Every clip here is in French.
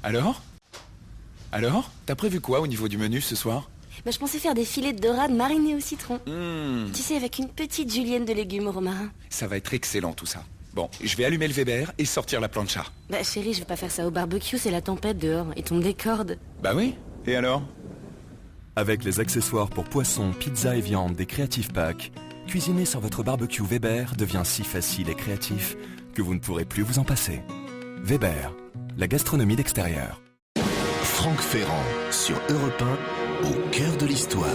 Alors, t'as prévu quoi au niveau du menu ce soir? Je pensais faire des filets de dorade marinés au citron. Mmh, Tu sais, avec une petite julienne de légumes au romarin. ça va être excellent tout ça. Bon, je vais allumer le Weber et sortir la plancha. Chérie, je vais pas faire ça au barbecue, c'est la tempête dehors. Il tombe des cordes. Bah oui, et alors? Avec les accessoires pour poissons, pizza et viande des Creative Pack, cuisiner sur votre barbecue Weber devient si facile et créatif que vous ne pourrez plus vous en passer. Weber, la gastronomie d'extérieur. Franck Ferrand sur Europe 1, au cœur de l'histoire.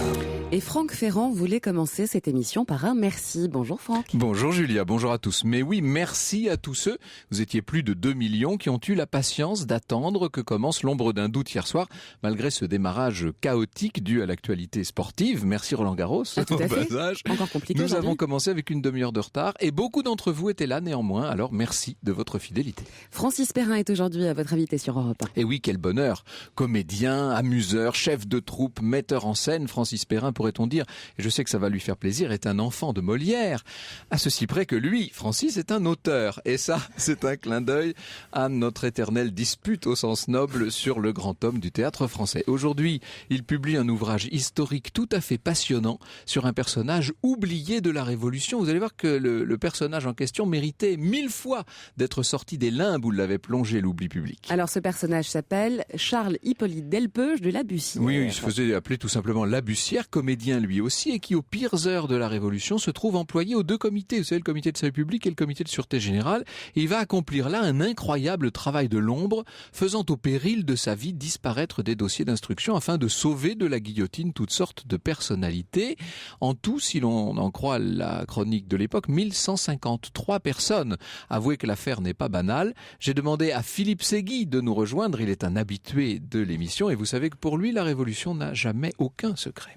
Et Franck Ferrand voulait commencer cette émission par un merci. Bonjour Franck. Bonjour Julia, bonjour à tous. Mais oui, merci à tous ceux, vous étiez plus de 2 millions, qui ont eu la patience d'attendre que commence l'ombre d'un doute hier soir, malgré ce démarrage chaotique dû à l'actualité sportive. Merci Roland Garros. Tout à fait. Passage. Encore compliqué. Nous avons commencé avec une demi-heure de retard et beaucoup d'entre vous étaient là néanmoins, alors merci de votre fidélité. Francis Perrin est aujourd'hui à votre invité sur Europe 1. Et oui, quel bonheur. Comédien, amuseur, chef de troupe, metteur en scène, Francis Perrin, pourrait-on dire, et je sais que ça va lui faire plaisir, est un enfant de Molière. À ceci près que lui, Francis, est un auteur. Et ça, c'est un clin d'œil à notre éternelle dispute au sens noble sur le grand homme du théâtre français. Aujourd'hui, il publie un ouvrage historique tout à fait passionnant sur un personnage oublié de la Révolution. Vous allez voir que le personnage en question méritait 1000 fois d'être sorti des limbes où l'avait plongé l'oubli public. Alors ce personnage s'appelle Charles Hippolyte Delpeuche de la Bussière. Oui, il se faisait appeler tout simplement la Bussière, comédien lui aussi, et qui aux pires heures de la Révolution se trouve employé aux deux comités, vous savez, le comité de salut public et le comité de sûreté générale, et il va accomplir là un incroyable travail de l'ombre, faisant au péril de sa vie disparaître des dossiers d'instruction afin de sauver de la guillotine toutes sortes de personnalités. En tout, si l'on en croit la chronique de l'époque, 1153 personnes. Avouez que l'affaire n'est pas banale. J'ai demandé à Philippe Ségui de nous rejoindre, il est un habitué de l'émission, et vous savez que pour lui, la Révolution n'a jamais aucun secret.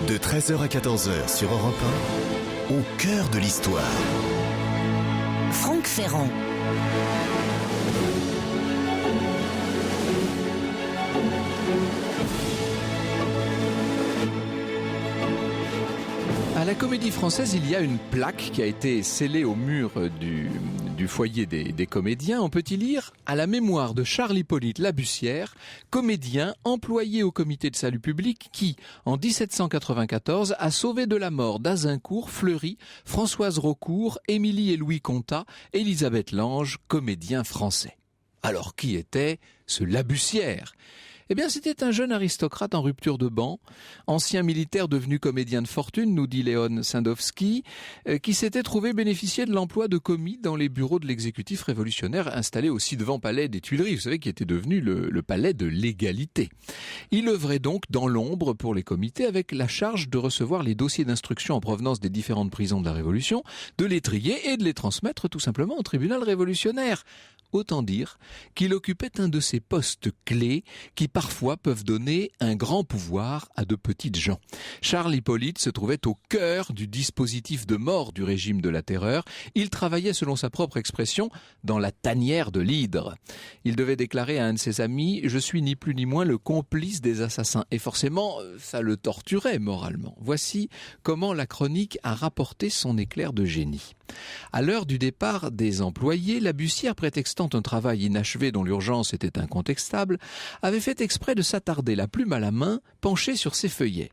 De 13h à 14h sur Europe 1, au cœur de l'histoire. Franck Ferrand. À la Comédie Française, il y a une plaque qui a été scellée au mur du foyer des comédiens. On peut y lire « À la mémoire de Charles Hippolyte Labussière, comédien employé au comité de salut public qui, en 1794, a sauvé de la mort d'Azincourt, Fleury, Françoise Raucourt, Émilie et Louis Contat, Élisabeth Lange, comédien français. » Alors qui était ce Labussière ? Eh bien, c'était un jeune aristocrate en rupture de ban, ancien militaire devenu comédien de fortune, nous dit Léon Sandowski, qui s'était trouvé bénéficier de l'emploi de commis dans les bureaux de l'exécutif révolutionnaire installé au ci-devant palais des Tuileries, vous savez, qui était devenu le palais de l'égalité. Il œuvrait donc dans l'ombre pour les comités avec la charge de recevoir les dossiers d'instruction en provenance des différentes prisons de la Révolution, de les trier et de les transmettre tout simplement au tribunal révolutionnaire. Autant dire qu'il occupait un de ces postes clés qui parfois peuvent donner un grand pouvoir à de petites gens. Charles Hippolyte se trouvait au cœur du dispositif de mort du régime de la Terreur. Il travaillait, selon sa propre expression, dans la tanière de l'hydre. Il devait déclarer à un de ses amis « Je suis ni plus ni moins le complice des assassins ». Et forcément, ça le torturait moralement. Voici comment la chronique a rapporté son éclair de génie. À l'heure du départ des employés, la Bussière, prétextant un travail inachevé dont l'urgence était incontestable, avait fait exprès de s'attarder la plume à la main, penchée sur ses feuillets.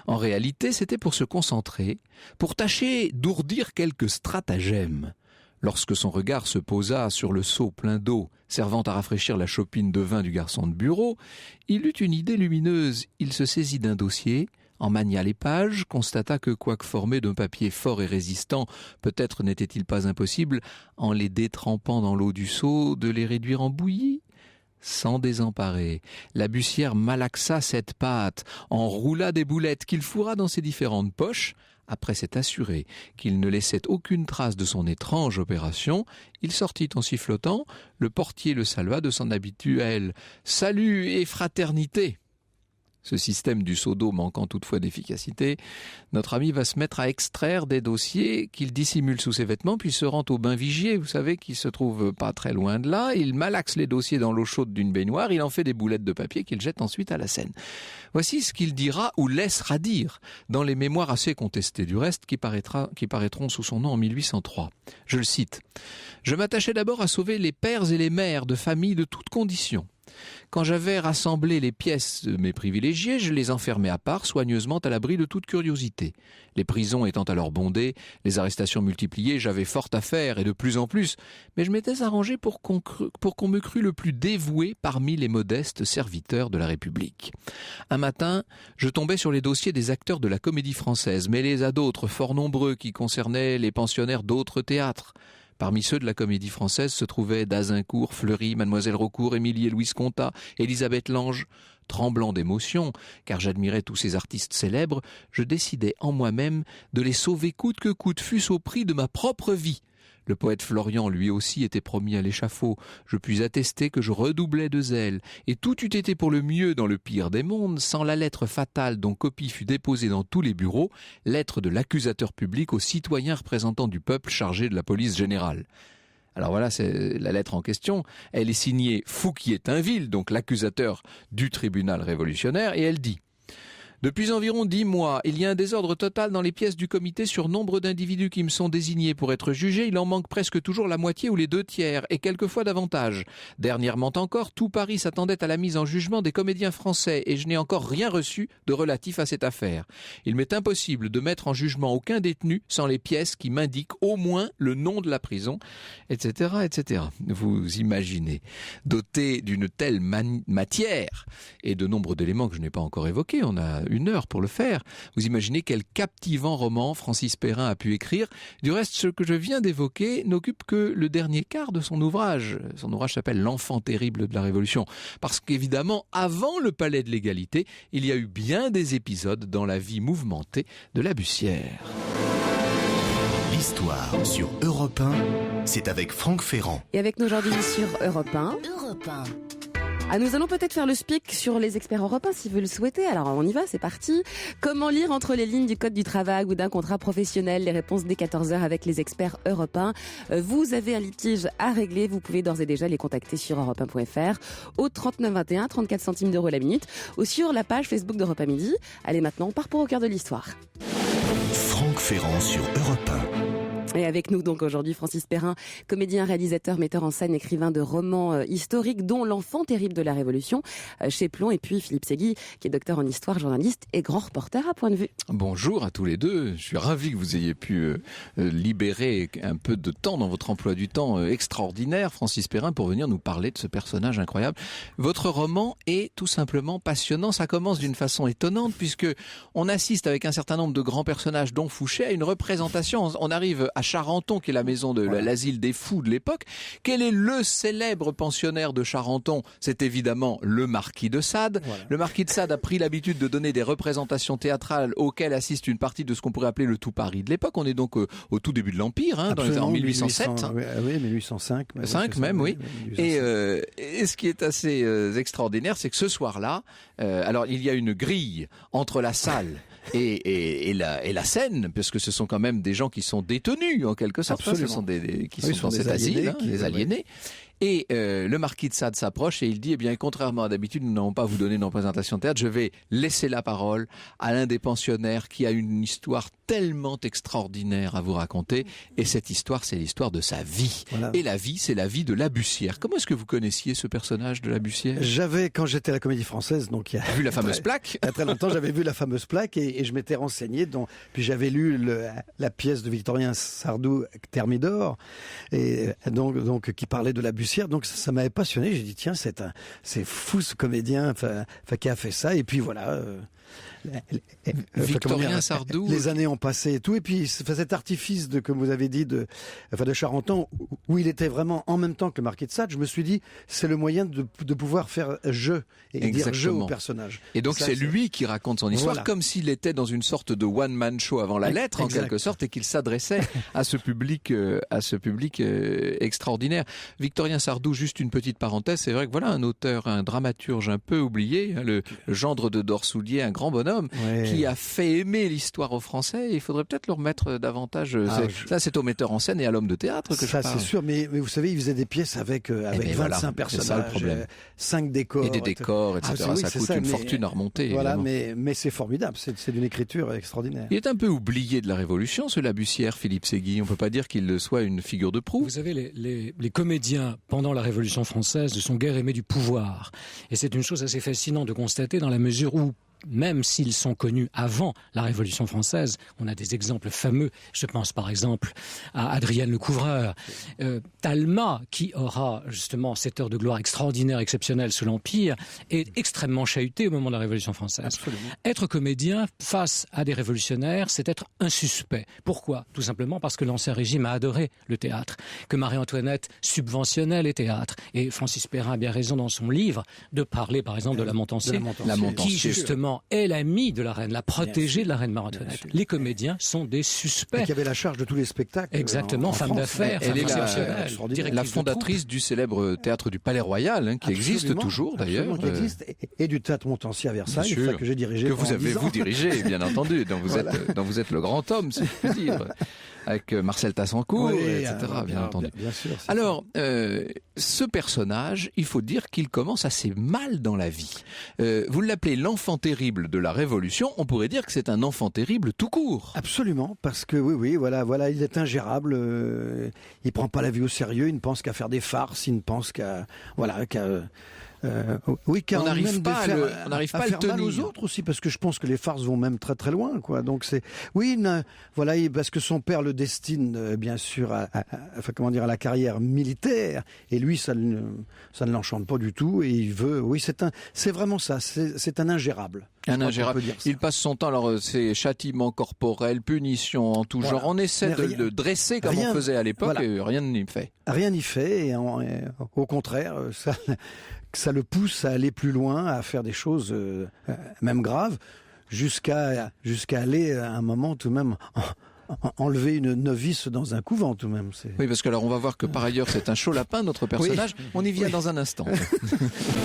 En réalité, c'était pour se concentrer, pour tâcher d'ourdir quelques stratagèmes. Lorsque son regard se posa sur le seau plein d'eau servant à rafraîchir la chopine de vin du garçon de bureau, il eut une idée lumineuse. Il se saisit d'un dossier, en mania les pages, constata que, quoique formé d'un papier fort et résistant, peut-être n'était-il pas impossible, en les détrempant dans l'eau du seau, de les réduire en bouillie. Sans désemparer, la Bussière malaxa cette pâte, enroula des boulettes qu'il fourra dans ses différentes poches. Après s'être assuré qu'il ne laissait aucune trace de son étrange opération, il sortit en sifflotant. Le portier le salua de son habituel « Salut et fraternité !» ce système du seau d'eau manquant toutefois d'efficacité, notre ami va se mettre à extraire des dossiers qu'il dissimule sous ses vêtements, puis se rend au bain Vigier, vous savez, qui se trouve pas très loin de là. Il malaxe les dossiers dans l'eau chaude d'une baignoire, il en fait des boulettes de papier qu'il jette ensuite à la Seine. Voici ce qu'il dira ou laissera dire dans les mémoires assez contestées du reste qui paraîtront sous son nom en 1803. Je le cite. « Je m'attachais d'abord à sauver les pères et les mères de familles de toutes conditions. Quand j'avais rassemblé les pièces de mes privilégiés, je les enfermais à part, soigneusement à l'abri de toute curiosité. Les prisons étant alors bondées, les arrestations multipliées, j'avais fort à faire et de plus en plus, mais je m'étais arrangé pour qu'on me crût le plus dévoué parmi les modestes serviteurs de la République. Un matin, je tombais sur les dossiers des acteurs de la Comédie Française, mêlés à d'autres fort nombreux qui concernaient les pensionnaires d'autres théâtres. Parmi ceux de la Comédie Française se trouvaient d'Azincourt, Fleury, Mademoiselle Raucourt, Émilie et Louise Contat, Élisabeth Lange. Tremblant d'émotion, car j'admirais tous ces artistes célèbres, je décidai en moi-même de les sauver coûte que coûte, fût-ce au prix de ma propre vie. Le poète Florian, lui aussi, était promis à l'échafaud. Je puis attester que je redoublais de zèle. Et tout eût été pour le mieux dans le pire des mondes, sans la lettre fatale dont copie fut déposée dans tous les bureaux, lettre de l'accusateur public aux citoyens représentants du peuple chargé de la police générale. Alors voilà, c'est la lettre en question. Elle est signée Fouquier-Tinville, donc l'accusateur du tribunal révolutionnaire, et elle dit: Depuis environ 10 mois, il y a un désordre total dans les pièces du comité sur nombre d'individus qui me sont désignés pour être jugés. Il en manque presque toujours la moitié ou les 2/3, et quelquefois davantage. Dernièrement encore, tout Paris s'attendait à la mise en jugement des comédiens français, et je n'ai encore rien reçu de relatif à cette affaire. Il m'est impossible de mettre en jugement aucun détenu sans les pièces qui m'indiquent au moins le nom de la prison, etc., etc. Vous imaginez, doté d'une telle matière, et de nombre d'éléments que je n'ai pas encore évoqués, on a 1 heure pour le faire. Vous imaginez quel captivant roman Francis Perrin a pu écrire. Du reste, ce que je viens d'évoquer n'occupe que le dernier quart de son ouvrage. Son ouvrage s'appelle L'enfant terrible de la Révolution. Parce qu'évidemment, avant le palais de l'égalité, il y a eu bien des épisodes dans la vie mouvementée de la Bussière. L'histoire sur Europe 1, c'est avec Franck Ferrand. Et avec nous aujourd'hui sur Europe 1. Nous allons peut-être faire le speak sur les experts européens si vous le souhaitez. Alors on y va, c'est parti. Comment lire entre les lignes du code du travail ou d'un contrat professionnel? Les réponses dès 14h avec les experts européens. Vous avez un litige à régler, vous pouvez d'ores et déjà les contacter sur europe1.fr au 3921, 34 centimes d'euros la minute, ou sur la page Facebook d'Europe 1 Midi. Allez, maintenant on part pour au cœur de l'histoire. Franck Ferrand sur Europe 1. Et avec nous donc aujourd'hui Francis Perrin, comédien, réalisateur, metteur en scène, écrivain de romans historiques dont L'enfant terrible de la Révolution chez Plon, et puis Philippe Segui qui est docteur en histoire, journaliste et grand reporter à Point de Vue. Bonjour à tous les deux, je suis ravi que vous ayez pu libérer un peu de temps dans votre emploi du temps extraordinaire, Francis Perrin, pour venir nous parler de ce personnage incroyable. Votre roman est tout simplement passionnant, ça commence d'une façon étonnante puisque on assiste avec un certain nombre de grands personnages dont Fouché à une représentation. On arrive à Charenton, qui est la maison de l'asile des fous de l'époque. Quel est le célèbre pensionnaire de Charenton? C'est évidemment le marquis de Sade. Voilà. Le marquis de Sade a pris l'habitude de donner des représentations théâtrales auxquelles assiste une partie de ce qu'on pourrait appeler le tout Paris de l'époque. On est donc au tout début de l'Empire, en 1807. Oui, 1805. 5 même, oui. 1805. Et ce qui est assez extraordinaire, c'est que ce soir-là, alors il y a une grille entre la salle et la scène, parce que ce sont quand même des gens qui sont détenus en quelque sorte. Ce sont qui sont dans cet asile, des aliénés. Et le marquis de Sade s'approche et il dit, eh bien, contrairement à d'habitude, nous n'allons pas vous donner une représentation de théâtre, je vais laisser la parole à l'un des pensionnaires qui a une histoire tellement extraordinaire à vous raconter. Et cette histoire, c'est l'histoire de sa vie. Voilà. Et la vie, c'est la vie de la Bussière. Comment est-ce que vous connaissiez ce personnage de la Bussière? J'avais, quand j'étais à la Comédie Française, donc il y a vu la fameuse plaque. Il y a très longtemps, j'avais vu la fameuse plaque et je m'étais renseigné. Puis j'avais lu la pièce de Victorien Sardou, Thermidor, et donc qui parlait de la Bussière. Donc ça m'avait passionné. J'ai dit tiens, c'est fou ce comédien qui a fait ça. Et puis voilà. Victorien Sardou. Les années ont passé et tout. Et puis cet artifice que vous avez dit de Charenton, où il était vraiment en même temps que le marquis de Sade, je me suis dit c'est le moyen de pouvoir faire jeu et dire jeu au personnage. Et donc c'est lui qui raconte son histoire comme s'il était dans une sorte de one-man show avant la lettre en quelque sorte, et qu'il s'adressait à ce public extraordinaire. Victorien Sardou, juste une petite parenthèse, c'est vrai que voilà un auteur, un dramaturge un peu oublié, hein, le gendre de Dorsoulier, un grand bonhomme, qui a fait aimer l'histoire aux Français. Il faudrait peut-être le remettre davantage. Ça, c'est au metteur en scène et à l'homme de théâtre que je parle. Ça, c'est sûr, mais vous savez, il faisait des pièces avec 25 personnages, c'est ça, le problème. 5 décors. Et des décors, etc. Ah, oui, ça coûte une fortune à remonter. Voilà, évidemment. mais c'est formidable, c'est d'une écriture extraordinaire. Il est un peu oublié de la Révolution, ce Labussière, Philippe Séguy. On peut pas dire qu'il soit une figure de proue. Vous savez, les comédiens, pendant la Révolution française, ne sont guère aimés du pouvoir. Et c'est une chose assez fascinante de constater dans la mesure où, même s'ils sont connus avant la Révolution française, on a des exemples fameux, je pense par exemple à Adrienne Lecouvreur, Talma, qui aura justement cette heure de gloire extraordinaire, exceptionnelle sous l'Empire, est extrêmement chahuté au moment de la Révolution française. Absolument. Être comédien face à des révolutionnaires, c'est être un suspect. Pourquoi ? Tout simplement parce que l'Ancien Régime a adoré le théâtre, que Marie-Antoinette subventionnait les théâtres. Et Francis Perrin a bien raison dans son livre de parler par exemple de la Montpensier, qui justement est l'amie de la reine, la protégée de la reine Marie-Antoinette. Les comédiens sont des suspects. Et qui avait la charge de tous les spectacles. Exactement, femme d'affaires, elle est la fondatrice du célèbre théâtre du Palais Royal, hein, qui existe toujours d'ailleurs. Qui existe, et du théâtre Montpensier à Versailles, ça que j'ai dirigé. Que vous avez dirigé, bien entendu, dont vous êtes le grand homme, si je puis dire. Avec Marcel Tassancourt, etc., bien entendu. Bien sûr, alors, ce personnage, il faut dire qu'il commence assez mal dans la vie. Vous l'appelez l'enfant terrible de la Révolution, on pourrait dire que c'est un enfant terrible tout court. Absolument, parce que voilà, il est ingérable, il prend pas la vie au sérieux, il ne pense qu'à faire des farces, il ne pense on n'arrive pas à le tenir. Mal aux autres aussi, parce que je pense que les farces vont même très très loin, quoi. Donc c'est, parce que son père le destine bien sûr à la carrière militaire, et lui ça ne l'enchante pas du tout, et il veut, c'est vraiment ça, c'est un ingérable. Un ingérable. Il passe son temps, alors c'est châtiment corporel, punition en tout genre. On essaie de le dresser comme on faisait à l'époque, et rien n'y fait. Rien n'y fait, et au contraire, ça le pousse à aller plus loin, à faire des choses même graves, jusqu'à aller à un moment tout de même enlever une novice dans un couvent tout de même. Oui, parce que alors on va voir que par ailleurs c'est un chaud lapin, notre personnage. Oui. On y vient dans un instant.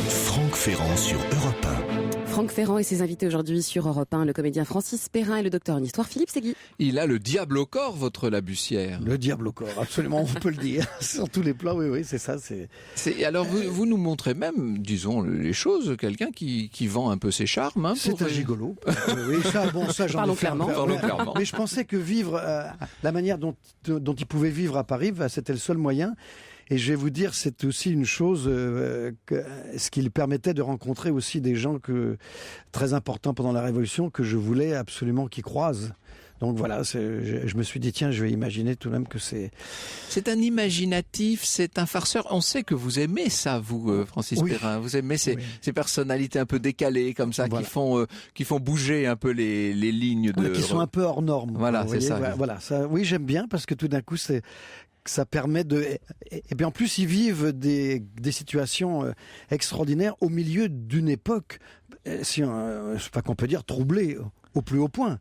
Franck Ferrand sur Europe 1. Franck Ferrand et ses invités aujourd'hui sur Europe 1, le comédien Francis Perrin et le docteur en histoire Philippe Séguy. Il a le diable au corps, votre Labussière. Le diable au corps, absolument, on peut le dire. Sur tous les plans, oui, c'est ça. Alors vous nous montrez même, disons les choses, quelqu'un qui vend un peu ses charmes. Hein, c'est un gigolo. Oui, ça j'en ai clairement. Mais je pensais que vivre, la manière dont il pouvait vivre à Paris, c'était le seul moyen. Et je vais vous dire, c'est aussi une chose, ce qui lui permettait de rencontrer aussi des gens très importants pendant la Révolution que je voulais absolument qu'ils croisent. Donc voilà, je me suis dit, tiens, je vais imaginer tout de même que c'est... C'est un imaginatif, c'est un farceur. On sait que vous aimez ça, vous, Francis Perrin. Vous aimez ces personnalités un peu décalées, comme ça, qui font bouger un peu les lignes de... qui sont un peu hors normes. Voilà, c'est ça. Voilà, ça. Oui, j'aime bien, parce que tout d'un coup, ça permet et bien en plus ils vivent des situations extraordinaires au milieu d'une époque, pas qu'on peut dire troublée au plus haut point.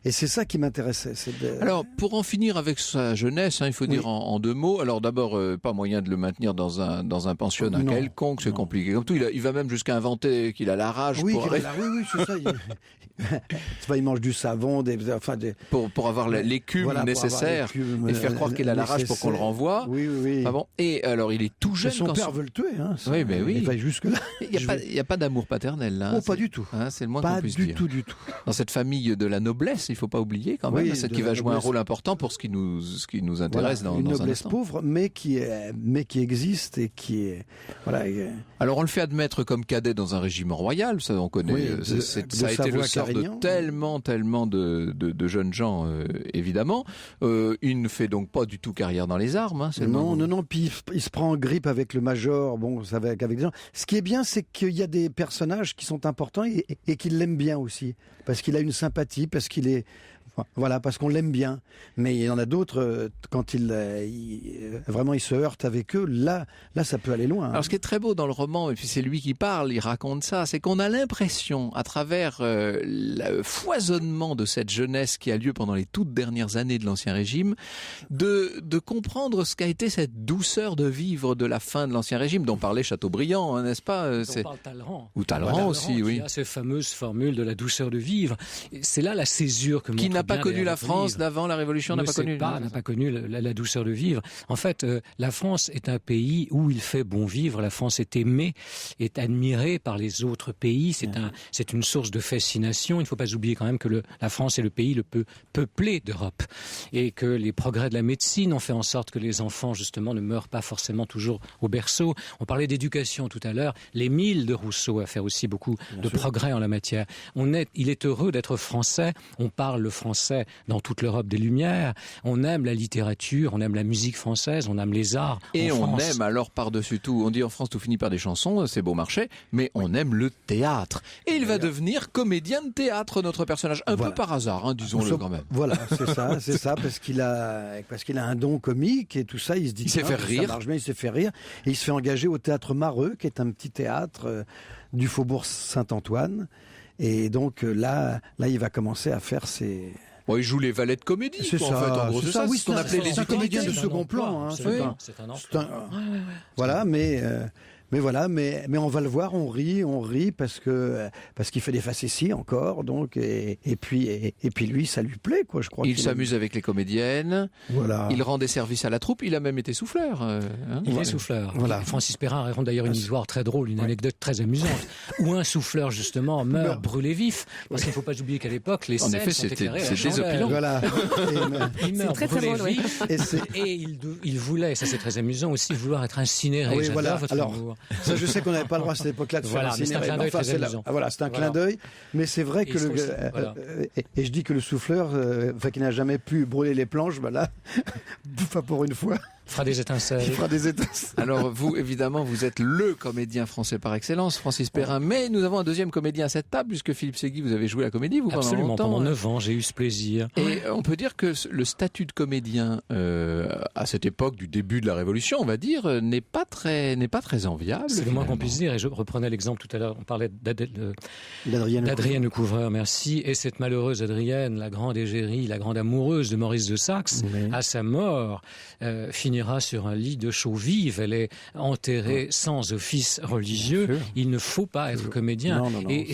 Et c'est ça qui m'intéressait. Alors, pour en finir avec sa jeunesse, il faut dire en deux mots. Alors d'abord, pas moyen de le maintenir dans un pensionnat quelconque, c'est compliqué. Comme tout, il va même jusqu'à inventer qu'il a la rage. Oui, c'est ça. Il mange du savon, pour avoir l'écume nécessaire et faire croire qu'il a la rage pour qu'on le renvoie. Oui. Ah bon. Et alors, il est tout jeune. Son père veut le tuer. Oui, mais oui. Il va jusque-là. Il n'y a pas d'amour paternel là. Pas du tout. C'est le moins qu'on puisse dire. Pas du tout. Dans cette famille de la noblesse, il ne faut pas oublier quand même, c'est qui va jouer un rôle important pour ce qui nous intéresse dans un instant. Une noblesse pauvre, mais qui existe et qui est... Alors on le fait admettre comme cadet dans un régiment royal, ça on connaît, ça a été le sort de tellement de jeunes gens, évidemment. Il ne fait donc pas du tout carrière dans les armes. Non, puis il se prend en grippe avec le major, avec des gens. Ce qui est bien, c'est qu'il y a des personnages qui sont importants et qui l'aiment bien aussi, parce qu'il a une sympathie, parce qu'il est Voilà, parce qu'on l'aime bien. Mais il y en a d'autres, quand vraiment il se heurte avec eux, là ça peut aller loin. Alors ce qui est très beau dans le roman, et puis c'est lui qui parle, il raconte ça, c'est qu'on a l'impression, à travers le foisonnement de cette jeunesse qui a lieu pendant les toutes dernières années de l'Ancien Régime, de comprendre ce qu'a été cette douceur de vivre de la fin de l'Ancien Régime, dont parlait Chateaubriand, hein, n'est-ce pas? On parle Talleyrand. Ou Talleyrand aussi, oui. Il y a ces fameuses formules de la douceur de vivre. C'est là la césure que qui n'a pas connu la France d'avant la Révolution, n'a pas connu la douceur de vivre. En fait, la France est un pays où il fait bon vivre. La France est aimée, est admirée par les autres pays. C'est une source de fascination. Il ne faut pas oublier quand même que la France est le pays le plus peuplé d'Europe et que les progrès de la médecine ont fait en sorte que les enfants justement ne meurent pas forcément toujours au berceau. On parlait d'éducation tout à l'heure. L'Émile de Rousseau a fait aussi beaucoup de progrès en la matière. Il est heureux d'être français. On parle le français dans toute l'Europe des Lumières. On aime la littérature, on aime la musique française, on aime les arts. Et on aime alors par-dessus tout, on dit en France tout finit par des chansons, c'est beau marché, mais on aime le théâtre. Et il va devenir comédien de théâtre, notre personnage, un peu par hasard, hein, disons-le quand même. Voilà, c'est ça, parce qu'il a un don comique et tout ça, il se dit sait faire rire. Ça marche bien, il sait faire rire. Et il se fait engager au Théâtre Mareux, qui est un petit théâtre du Faubourg Saint-Antoine. Et donc là, il va commencer à faire ses... Bon, il joue les valets de comédie. C'est ça, en fait, en gros, c'est ça. Oui, ce qu'on appelait les comédiens de second plan. Hein, c'est un emploi. Voilà, mais on va le voir, on rit parce qu'il fait des facéties encore, donc et puis lui, ça lui plaît, quoi. Je crois. Il s'amuse avec les comédiennes. Voilà. Il rend des services à la troupe. Il a même été souffleur. Il est souffleur. Voilà. Francis Perrin raconte d'ailleurs une histoire très drôle, une anecdote très amusante, où un souffleur justement meurt brûlé vif, parce qu'il ne faut pas oublier qu'à l'époque les scènes sont éclairées à la chandelle. Voilà. Il meurt brûlé vif, et il voulait, ça c'est très amusant aussi, vouloir être incinéré. Oui, J'adore votre alors, humour. Ça, je sais qu'on n'avait pas le droit à cette époque-là de faire incinérer. C'est un clin d'œil très amusant. C'est un clin d'œil, mais c'est vrai que et je dis que le souffleur, qui n'a jamais pu brûler les planches, là, pour une fois. Fera des étincelles. Il fera des étincelles. Alors vous, évidemment, vous êtes le comédien français par excellence, Francis Perrin, mais nous avons un deuxième comédien à cette table, puisque Philippe Ségui, vous avez joué la comédie, vous, Absolument, pendant longtemps. pendant 9 ans, j'ai eu ce plaisir. Et on peut dire que le statut de comédien, à cette époque du début de la Révolution, on va dire, n'est pas très enviable. C'est le moins qu'on puisse dire, et je reprenais l'exemple tout à l'heure, on parlait d'Adrienne Lecouvreur, merci, et cette malheureuse Adrienne, la grande égérie, la grande amoureuse de Maurice de Saxe, à sa mort, finira sur un lit de chaux vive. Elle est enterrée sans office religieux. Il ne faut pas être comédien. Non. Et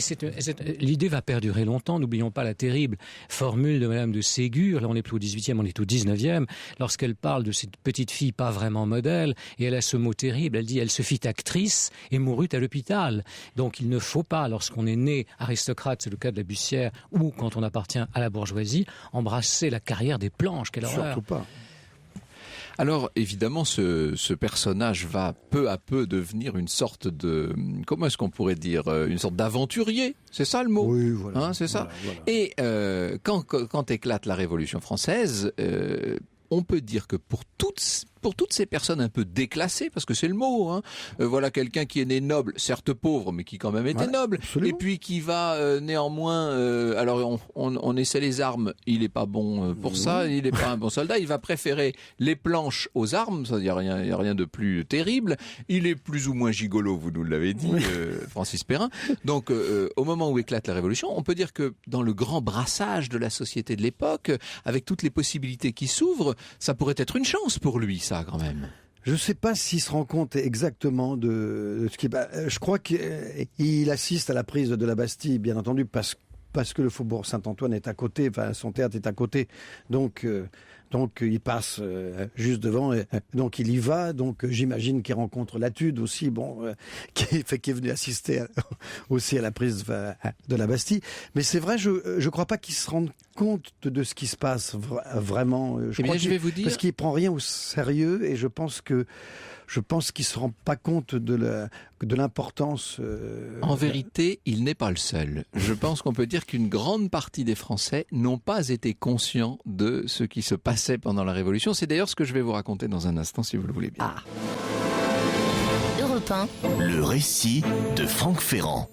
l'idée va perdurer longtemps. N'oublions pas la terrible formule de Madame de Ségur. Là, on n'est plus au 18e, on est au 19e. Lorsqu'elle parle de cette petite fille pas vraiment modèle, et elle a ce mot terrible, elle dit « Elle se fit actrice et mourut à l'hôpital ». Donc, il ne faut pas, lorsqu'on est né aristocrate, c'est le cas de la Bussière, ou quand on appartient à la bourgeoisie, embrasser la carrière des planches. Quelle horreur. Surtout pas. Alors, évidemment, ce personnage va peu à peu devenir une sorte de... Comment est-ce qu'on pourrait dire? Une sorte d'aventurier. C'est ça le mot? Oui, voilà. Hein, c'est ça. Voilà. Et quand éclate la Révolution française, on peut dire que pour toutes ces personnes un peu déclassées, parce que c'est le mot, hein, voilà quelqu'un qui est né noble, certes pauvre, mais qui quand même était noble, absolument. Et puis qui va néanmoins, alors on essaie les armes, il est pas bon pour ça, il est pas un bon soldat, il va préférer les planches aux armes, ça y a rien de plus terrible, il est plus ou moins gigolo, vous nous l'avez dit, Francis Perrin. Donc au moment où éclate la Révolution, on peut dire que dans le grand brassage de la société de l'époque, avec toutes les possibilités qui s'ouvrent, ça pourrait être une chance pour lui, ça, quand même. Je ne sais pas s'il se rend compte exactement de ce qui... je crois qu'il assiste à la prise de la Bastille, bien entendu, parce que le Faubourg Saint-Antoine est à côté, son théâtre est à côté, donc il passe juste devant, donc il y va, donc j'imagine qu'il rencontre Latude aussi, qui est venu assister aussi à la prise de la Bastille. Mais c'est vrai, je crois pas qu'il se rende compte de ce qui se passe vraiment. Je vais vous dire, parce qu'il prend rien au sérieux, et je pense qu'il se rend pas compte de l'importance. En vérité, il n'est pas le seul. Je pense qu'on peut dire qu'une grande partie des Français n'ont pas été conscients de ce qui se passait pendant la Révolution. C'est d'ailleurs ce que je vais vous raconter dans un instant, si vous le voulez bien. Europe 1. Le récit de Franck Ferrand.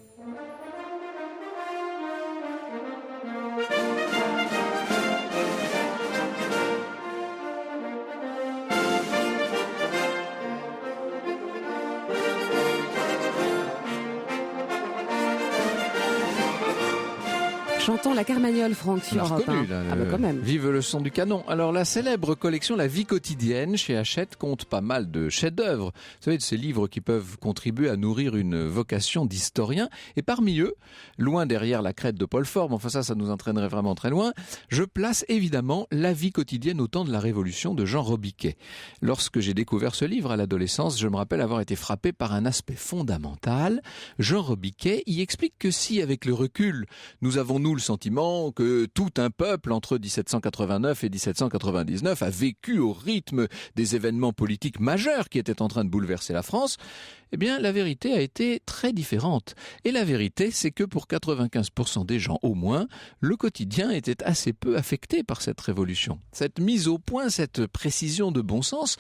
chantant la Carmagnole, Franck, sur On a Europe 1. reconnu, là, Ah bah quand même. Vive le son du canon. Alors la célèbre collection La vie quotidienne chez Hachette compte pas mal de chefs-d'œuvre. Vous savez, de ces livres qui peuvent contribuer à nourrir une vocation d'historien. Et parmi eux, loin derrière la crête de Paul Fort, enfin ça nous entraînerait vraiment très loin, je place évidemment La vie quotidienne au temps de la Révolution de Jean Robiquet. Lorsque j'ai découvert ce livre à l'adolescence, je me rappelle avoir été frappé par un aspect fondamental. Jean Robiquet y explique que si, avec le recul, nous avons le sentiment que tout un peuple entre 1789 et 1799 a vécu au rythme des événements politiques majeurs qui étaient en train de bouleverser la France, eh bien la vérité a été très différente. Et la vérité, c'est que pour 95% des gens au moins, le quotidien était assez peu affecté par cette révolution. Cette mise au point, cette précision de bon sens,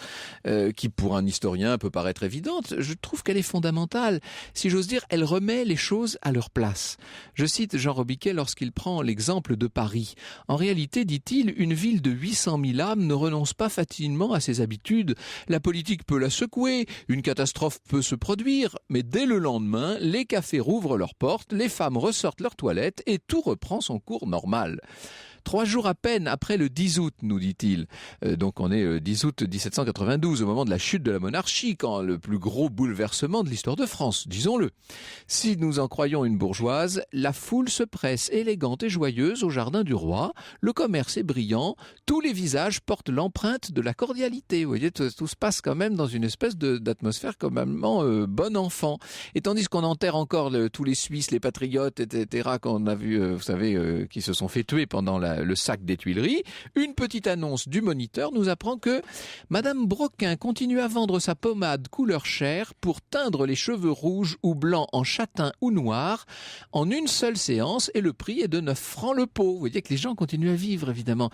qui pour un historien peut paraître évidente, je trouve qu'elle est fondamentale. Si j'ose dire, elle remet les choses à leur place. Je cite Jean Robiquet lorsqu'il prend l'exemple de Paris. En réalité, dit-il, une ville de 800 000 âmes ne renonce pas facilement à ses habitudes. La politique peut la secouer, une catastrophe peut se produire, mais dès le lendemain, les cafés rouvrent leurs portes, les femmes ressortent leurs toilettes et tout reprend son cours normal. 3 jours à peine après le 10 août, nous dit-il. Donc on est 10 août 1792, au moment de la chute de la monarchie, quand le plus gros bouleversement de l'histoire de France, disons-le. Si nous en croyons une bourgeoise, la foule se presse élégante et joyeuse au jardin du roi, le commerce est brillant, tous les visages portent l'empreinte de la cordialité. Vous voyez, tout se passe quand même dans une espèce d'atmosphère quand même bon enfant. Et tandis qu'on enterre encore tous les Suisses, les patriotes, etc., qu'on a vu, vous savez, qui se sont fait tuer pendant le sac des Tuileries, une petite annonce du Moniteur nous apprend que Madame Broquin continue à vendre sa pommade couleur chair pour teindre les cheveux rouges ou blancs en châtain ou noir en une seule séance et le prix est de 9 francs le pot. Vous voyez que les gens continuent à vivre, évidemment.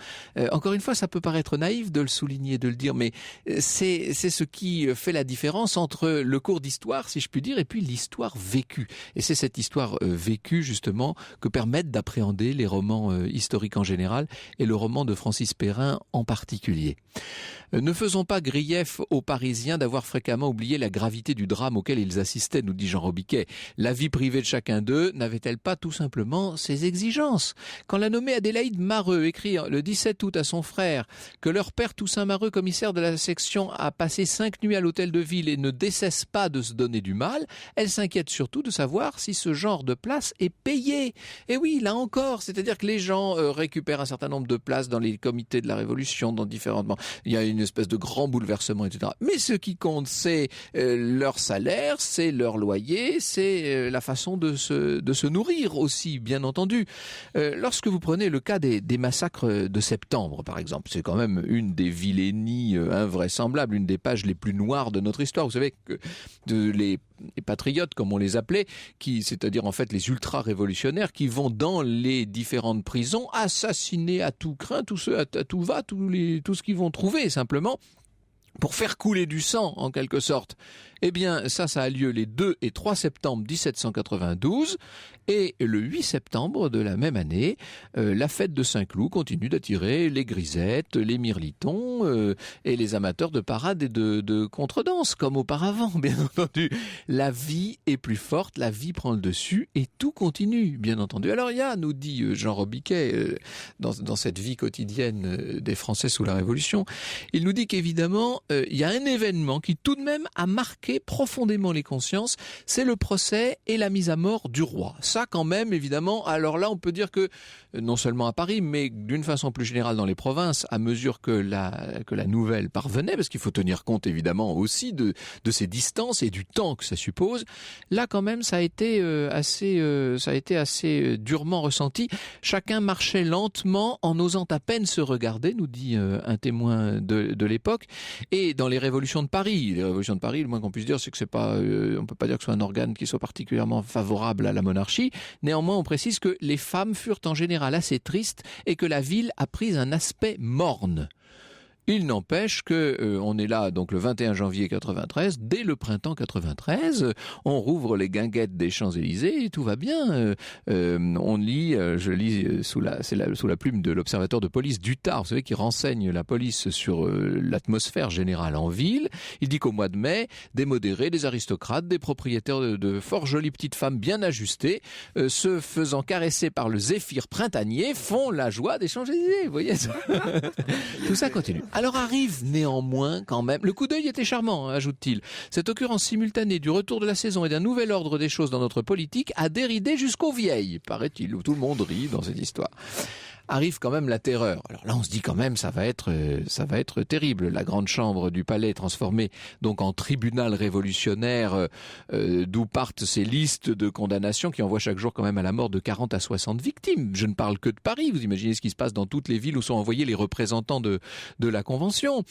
Encore une fois, ça peut paraître naïf de le souligner, de le dire, mais c'est ce qui fait la différence entre le cours d'histoire, si je puis dire, et puis l'histoire vécue. Et c'est cette histoire vécue, justement, que permettent d'appréhender les romans historiques en général et le roman de Francis Perrin en particulier. Ne faisons pas grief aux Parisiens d'avoir fréquemment oublié la gravité du drame auquel ils assistaient, nous dit Jean Robiquet. La vie privée de chacun d'eux n'avait-elle pas tout simplement ses exigences? Quand la nommée Adélaïde Mareux écrit le 17 août à son frère que leur père Toussaint Mareux, commissaire de la section, a passé 5 nuits à l'hôtel de ville et ne décesse pas de se donner du mal, elle s'inquiète surtout de savoir si ce genre de place est payé. Et oui, là encore, c'est-à-dire que les gens récupèrent un certain nombre de places dans les comités de la Révolution, dans différentes... Il y a une espèce de grand bouleversement, etc. Mais ce qui compte, c'est leur salaire, c'est leur loyer, c'est la façon de se nourrir aussi, bien entendu. Lorsque vous prenez le cas des massacres de septembre, par exemple, c'est quand même une des vilainies invraisemblables, une des pages les plus noires de notre histoire. Vous savez que les patriotes, comme on les appelait, c'est-à-dire en fait les ultra-révolutionnaires, qui vont dans les différentes prisons assassiner à tout crin, tout ce qu'ils vont trouver, simplement, pour faire couler du sang, en quelque sorte. Eh bien, ça a lieu les 2 et 3 septembre 1792, et le 8 septembre de la même année, la fête de Saint-Cloud continue d'attirer les grisettes, les mirlitons et les amateurs de parade et de contredanse, comme auparavant, bien entendu. La vie est plus forte, la vie prend le dessus, et tout continue, bien entendu. Alors il y a, nous dit Jean Robiquet, dans cette vie quotidienne des Français sous la Révolution, il nous dit qu'évidemment, il y a un événement qui tout de même a marqué profondément les consciences, c'est le procès et la mise à mort du roi. Ça quand même, évidemment, alors là on peut dire que, non seulement à Paris, mais d'une façon plus générale dans les provinces, à mesure que la nouvelle parvenait, parce qu'il faut tenir compte évidemment aussi de ces distances et du temps que ça suppose, là quand même ça a été assez durement ressenti. Chacun marchait lentement en osant à peine se regarder, nous dit un témoin de l'époque. Et dans les révolutions de Paris, le moins qu'on puisse dire, c'est que c'est pas, on peut pas dire que ce soit un organe qui soit particulièrement favorable à la monarchie. Néanmoins, on précise que les femmes furent en général assez tristes et que la ville a pris un aspect morne. Il n'empêche que on est là donc le 21 janvier 93, dès le printemps 93, on rouvre les guinguettes des Champs-Élysées et tout va bien. On lit, je lis sous la plume de l'observateur de police Dutard, vous savez, qui renseigne la police sur l'atmosphère générale en ville. Il dit qu'au mois de mai, des modérés, des aristocrates, des propriétaires de fort jolies petites femmes bien ajustées, se faisant caresser par le zéphyr printanier, font la joie des Champs-Élysées. Vous voyez ça? Tout ça continue. Alors arrive néanmoins quand même, le coup d'œil était charmant, hein, ajoute-t-il, cette occurrence simultanée du retour de la saison et d'un nouvel ordre des choses dans notre politique a déridé jusqu'aux vieilles, paraît-il, où tout le monde rit dans cette histoire. Arrive quand même la terreur. Alors là, on se dit quand même, ça va être terrible. La grande chambre du palais transformée donc en tribunal révolutionnaire, d'où partent ces listes de condamnations qui envoient chaque jour quand même à la mort de 40 à 60 victimes. Je ne parle que de Paris. Vous imaginez ce qui se passe dans toutes les villes où sont envoyés les représentants de la Convention.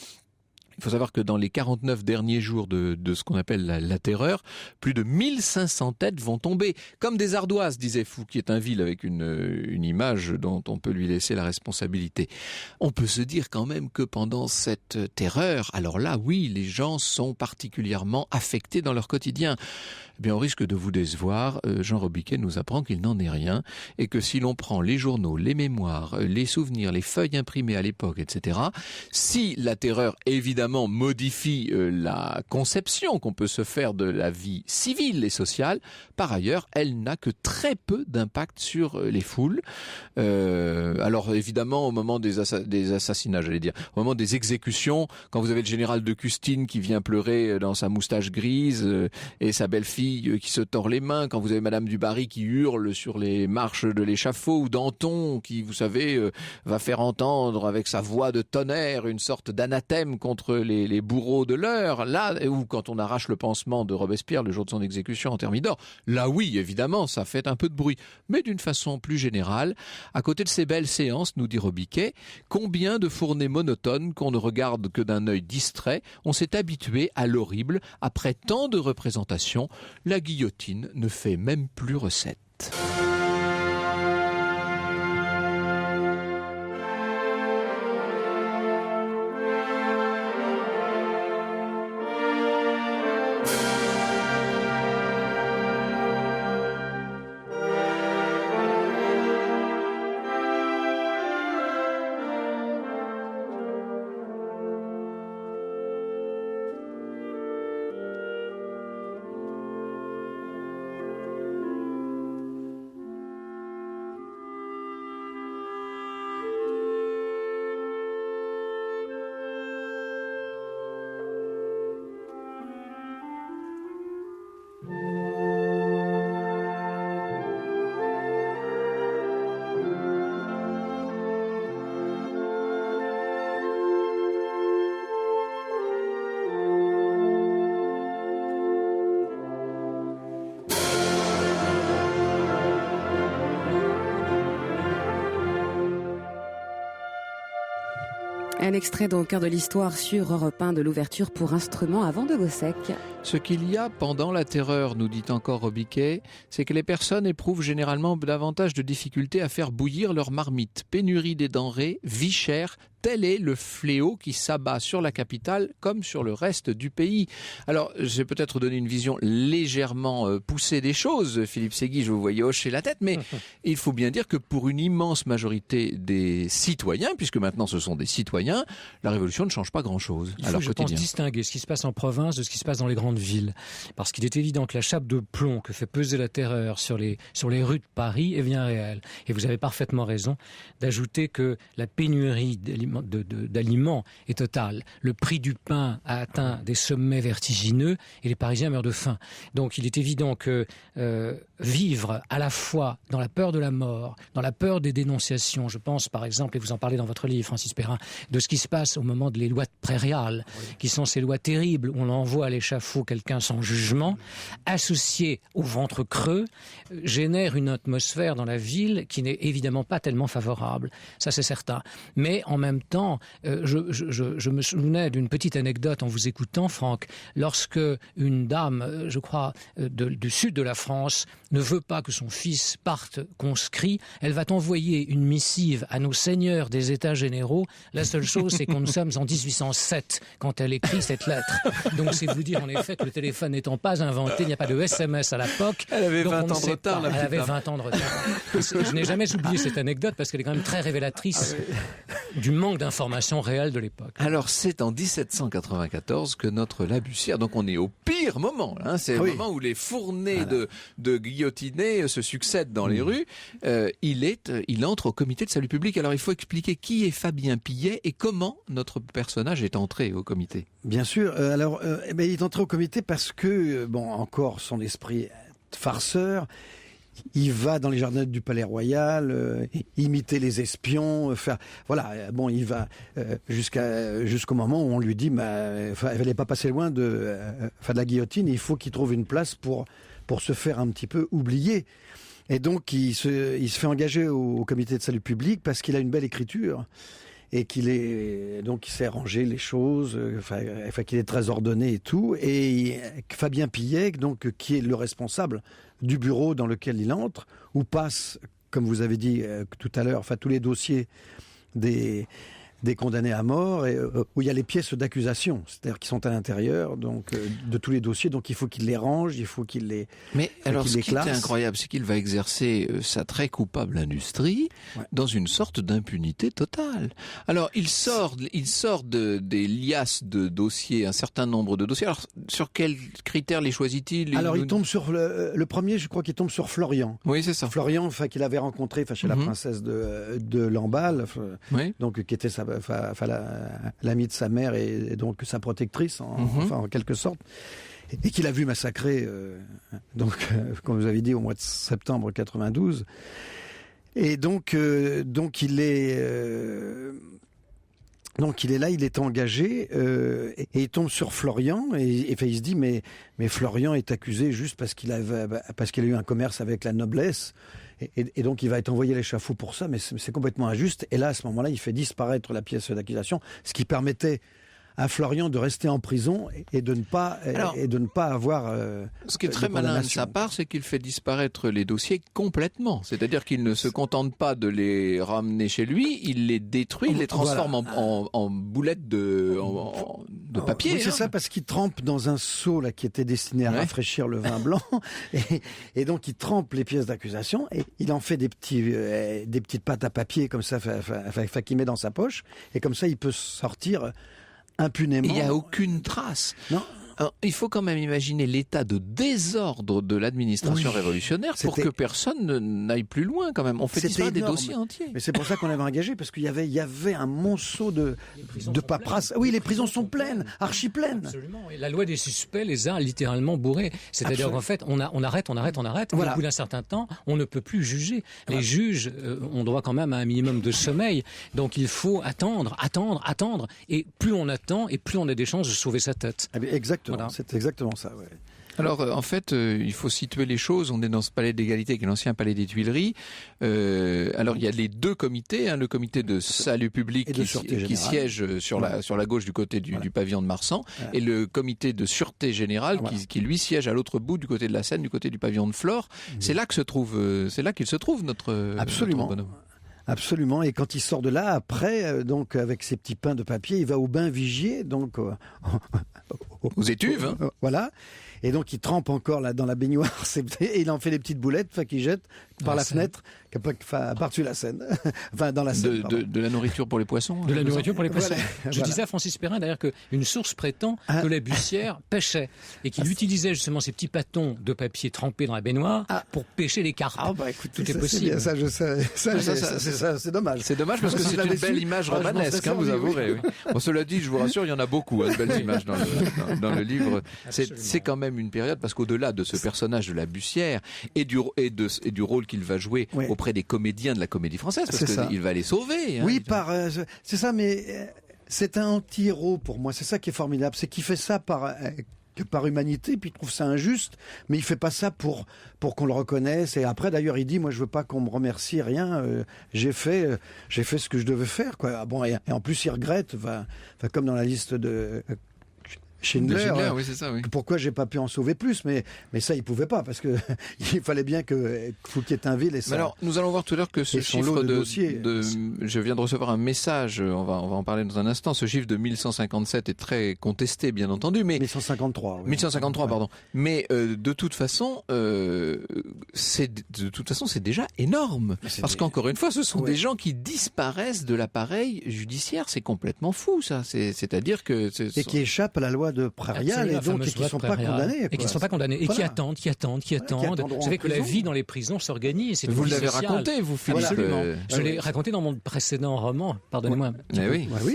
Il faut savoir que dans les 49 derniers jours de ce qu'on appelle la terreur, plus de 1500 têtes vont tomber. Comme des ardoises, disait Fou, qui est un vil avec une image dont on peut lui laisser la responsabilité. On peut se dire quand même que pendant cette terreur, alors là, oui, les gens sont particulièrement affectés dans leur quotidien. Eh bien, on risque de vous décevoir. Jean Robiquet nous apprend qu'il n'en est rien et que si l'on prend les journaux, les mémoires, les souvenirs, les feuilles imprimées à l'époque, etc., si la terreur, évidemment, modifie la conception qu'on peut se faire de la vie civile et sociale, par ailleurs, elle n'a que très peu d'impact sur les foules. Alors, évidemment, au moment des assassinats, j'allais dire, au moment des exécutions, quand vous avez le général de Custine qui vient pleurer dans sa moustache grise et sa belle-fille qui se tord les mains, quand vous avez Madame du Barry qui hurle sur les marches de l'échafaud, ou Danton qui, vous savez, va faire entendre avec sa voix de tonnerre une sorte d'anathème contre les bourreaux de l'heure, là, ou quand on arrache le pansement de Robespierre le jour de son exécution en Thermidor, là oui, évidemment, ça fait un peu de bruit. Mais d'une façon plus générale, à côté de ces belles séances, nous dit Robiquet, combien de fournées monotones qu'on ne regarde que d'un œil distrait, on s'est habitué à l'horrible, après tant de représentations, la guillotine ne fait même plus recette. Un extrait donc au cœur de l'histoire sur Europe 1 de l'ouverture pour instruments avant de Gossec. Ce qu'il y a pendant la terreur, nous dit encore Robiquet, c'est que les personnes éprouvent généralement davantage de difficultés à faire bouillir leur marmite. Pénurie des denrées, vie chère, tel est le fléau qui s'abat sur la capitale comme sur le reste du pays. Alors, j'ai peut-être donné une vision légèrement poussée des choses, Philippe Ségui, je vous voyais hocher la tête, mais il faut bien dire que pour une immense majorité des citoyens, puisque maintenant ce sont des citoyens, la révolution ne change pas grand-chose à leur quotidien. Je pense distinguer ce qui se passe en province de ce qui se passe dans les grandes villes. Parce qu'il est évident que la chape de plomb que fait peser la terreur sur les rues de Paris est bien réelle. Et vous avez parfaitement raison d'ajouter que la pénurie d'aliments est totale. Le prix du pain a atteint des sommets vertigineux et les Parisiens meurent de faim. Donc il est évident que vivre à la fois dans la peur de la mort, dans la peur des dénonciations, je pense par exemple, et vous en parlez dans votre livre, Francis Perrin, de ce qui se passe au moment des lois prairiales, qui sont ces lois terribles où on envoie à l'échafaud quelqu'un sans jugement, associé au ventre creux, génère une atmosphère dans la ville qui n'est évidemment pas tellement favorable. Ça c'est certain. Mais en même même temps, je me souvenais d'une petite anecdote en vous écoutant, Franck. Lorsque une dame, je crois, du sud de la France, ne veut pas que son fils parte conscrit, elle va envoyer une missive à nos seigneurs des États généraux. La seule chose, c'est que nous sommes en 1807 quand elle écrit cette lettre. Donc c'est vous dire en effet que le téléphone n'étant pas inventé, il n'y a pas de SMS à l'époque. Elle avait donc 20 ans de retard. Elle avait 20 ans de retard. Je n'ai jamais oublié cette anecdote parce qu'elle est quand même très révélatrice du manque d'informations réelles de l'époque. Alors c'est en 1794 que notre Labussière, donc on est au pire moment, hein, c'est le moment où les fournées de guillotinés se succèdent dans les rues, il entre au comité de salut public. Alors il faut expliquer qui est Fabien Pillet et comment notre personnage est entré au comité. Bien sûr. Il est entré au comité parce que, encore son esprit farceur, il va dans les jardins du Palais Royal, imiter les espions, il va jusqu'au moment où on lui dit, il fallait pas passer loin de la guillotine, il faut qu'il trouve une place pour se faire un petit peu oublier. Et donc il se fait engager au comité de salut public parce qu'il a une belle écriture. Et qu'il sait ranger les choses, qu'il est très ordonné et tout. Et Fabien Pillet, donc, qui est le responsable du bureau dans lequel il entre, où passent, comme vous avez dit tout à l'heure, tous les dossiers des condamnés à mort, et où il y a les pièces d'accusation, c'est-à-dire qui sont à l'intérieur de tous les dossiers, donc il faut qu'il les range, il faut qu'il les Mais alors ce qui est classe. incroyable, c'est qu'il va exercer sa très coupable industrie dans une sorte d'impunité totale. Alors il sort des liasses de dossiers, un certain nombre de dossiers. Alors sur quels critères les choisit-il? Alors il tombe sur le premier, je crois qu'il tombe sur Florian. Oui, c'est ça. Florian, qu'il avait rencontré chez la princesse de Lamballe, donc qui était l'amie de sa mère et donc sa protectrice en quelque sorte, et qu'il a vu massacrer comme vous avez dit au mois de septembre 92. Et donc il est là, il est engagé et il tombe sur Florian et il se dit mais Florian est accusé juste parce qu'il a eu un commerce avec la noblesse. Et donc il va être envoyé à l'échafaud pour ça, mais c'est complètement injuste. Et là, à ce moment-là, il fait disparaître la pièce d'accusation, ce qui permettait à Florian de rester en prison et de ne pas avoir. Ce qui est très malin de sa part, c'est qu'il fait disparaître les dossiers complètement. C'est-à-dire qu'il ne se contente pas de les ramener chez lui, il les détruit, il les transforme en boulettes de papier. Oui, c'est ça, parce qu'il trempe dans un seau qui était destiné à rafraîchir le vin blanc, et donc il trempe les pièces d'accusation et il en fait des petites pâtes à papier comme ça, qu'il met dans sa poche, et comme ça il peut sortir impunément. Il n'y a aucune trace. Non. Alors, il faut quand même imaginer l'état de désordre de l'administration révolutionnaire pour que personne n'aille plus loin quand même. On fait disparaître des dossiers entiers. Mais c'est pour ça qu'on avait engagé, parce qu'il y avait un monceau de paperasse. Oui, les prisons sont pleines, archi pleines. Absolument. Et la loi des suspects les a littéralement bourrés. C'est-à-dire qu'en fait, on arrête. Voilà. Au bout d'un certain temps, on ne peut plus juger. Les juges ont droit quand même à un minimum de sommeil. Donc il faut attendre. Et plus on attend, et plus on a des chances de sauver sa tête. Exactement. Voilà. C'est exactement ça. Ouais. Alors en fait, il faut situer les choses. On est dans ce palais d'égalité qui est l'ancien palais des Tuileries. Alors il y a les deux comités, le comité de salut public qui siège sur la gauche du côté du pavillon de Marsan, et le comité de sûreté générale qui lui siège à l'autre bout du côté de la Seine, du côté du pavillon de Flore. C'est là qu'il se trouve notre bonhomme. Absolument. Et quand il sort de là, après, donc avec ses petits pains de papier, il va au bain Vigier, donc aux étuves. Voilà. Et donc il trempe encore là dans la baignoire, et il en fait des petites boulettes qu'il jette par la fenêtre, par-dessus la Seine, dans la Seine. De la nourriture pour les poissons. De la nourriture pour les poissons. Voilà. Je disais à Francis Perrin d'ailleurs qu'une source prétend que Labussière pêchait et qu'il utilisait justement ces petits pâtons de papier trempés dans la baignoire pour pêcher les carpes. Écoutez, tout est possible. Ça, je sais. C'est dommage. C'est dommage parce que c'est une belle image romanesque, vous avouerez. Oui. Bon, cela dit, je vous rassure, il y en a beaucoup de belles images dans le livre. C'est quand même une période, parce qu'au-delà de ce personnage de Labussière et du rôle qu'il va jouer auprès des comédiens de la Comédie Française, parce qu'il va les sauver. Oui, c'est ça, mais c'est un anti-héros pour moi. C'est ça qui est formidable, c'est qu'il fait ça que par humanité, puis il trouve ça injuste, mais il fait pas ça pour qu'on le reconnaisse. Et après, d'ailleurs, il dit, moi, je veux pas qu'on me remercie, rien. J'ai fait ce que je devais faire, quoi. Ah bon, et en plus, il regrette, comme dans la liste de Schindler, oui, c'est ça, oui. Pourquoi j'ai pas pu en sauver plus, mais ça il pouvait pas parce que il fallait bien que Fouquier-Tinville et ça. Alors nous allons voir tout à l'heure que ce chiffre je viens de recevoir un message, on va en parler dans un instant. Ce chiffre de 1157 est très contesté, bien entendu, mais 1153. Oui. 1153, pardon. Mais de toute façon, c'est déjà énorme, parce qu'encore une fois, ce sont des gens qui disparaissent de l'appareil judiciaire. C'est complètement fou, ça. C'est-à-dire que et qui échappent à la loi de Prairial et donc qui ne sont pas condamnés. Et qui ne sont pas condamnés. Et qui attendent. Vous savez que la vie dans les prisons s'organise. Vous l'avez raconté, vous, Philippe. Absolument. Je l'ai raconté dans mon précédent roman, pardonnez-moi.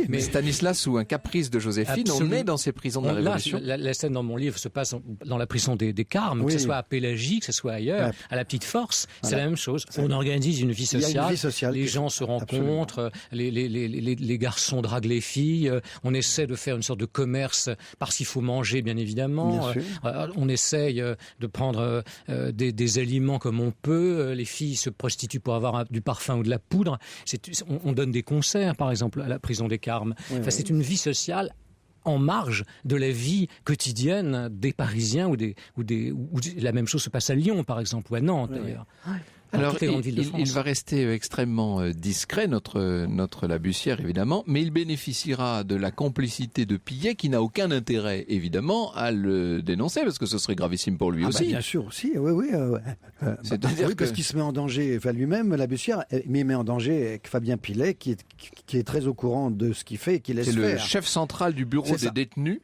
Mais Stanislas ou Un caprice de Joséphine, on est dans ces prisons de la Révolution. La scène dans mon livre se passe dans la prison des Carmes, que ce soit à Pélagie, que ce soit ailleurs, à la Petite Force, c'est la même chose. On organise une vie sociale, les gens se rencontrent, les garçons draguent les filles, on essaie de faire une sorte de commerce parce qu'il faut manger, bien évidemment. On essaye de prendre des aliments comme on peut. Les filles se prostituent pour avoir du parfum ou de la poudre. On donne des concerts, par exemple, à la prison des Carmes. C'est une vie sociale en marge de la vie quotidienne des Parisiens ou la même chose se passe à Lyon, par exemple, ou à Nantes, d'ailleurs. Alors, il va rester extrêmement discret, notre Labussière, évidemment, mais il bénéficiera de la complicité de Pillet, qui n'a aucun intérêt, évidemment, à le dénoncer, parce que ce serait gravissime pour lui aussi. Bien sûr, aussi, oui. Parce qu'il se met en danger lui-même, Labussière, mais il met en danger avec Fabien Pillet, qui est très au courant de ce qu'il fait et qui laisse faire. C'est le chef central du bureau des détenus,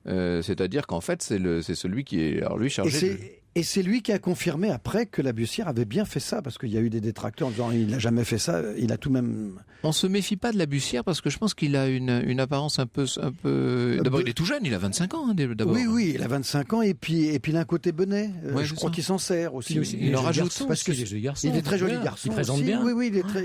c'est-à-dire qu'en fait, c'est celui qui est chargé Et c'est lui qui a confirmé après que Labussière avait bien fait ça, parce qu'il y a eu des détracteurs en disant il n'a jamais fait ça, il a tout de même... On se méfie pas de Labussière parce que je pense qu'il a une apparence un peu... D'abord, il est tout jeune, il a 25 ans d'abord. Oui, il a 25 ans et puis il a un côté bonnet. Je crois qu'il s'en sert aussi. Il en rajoute parce que il est très joli garçon. Il présente aussi. bien. Oui, il est très...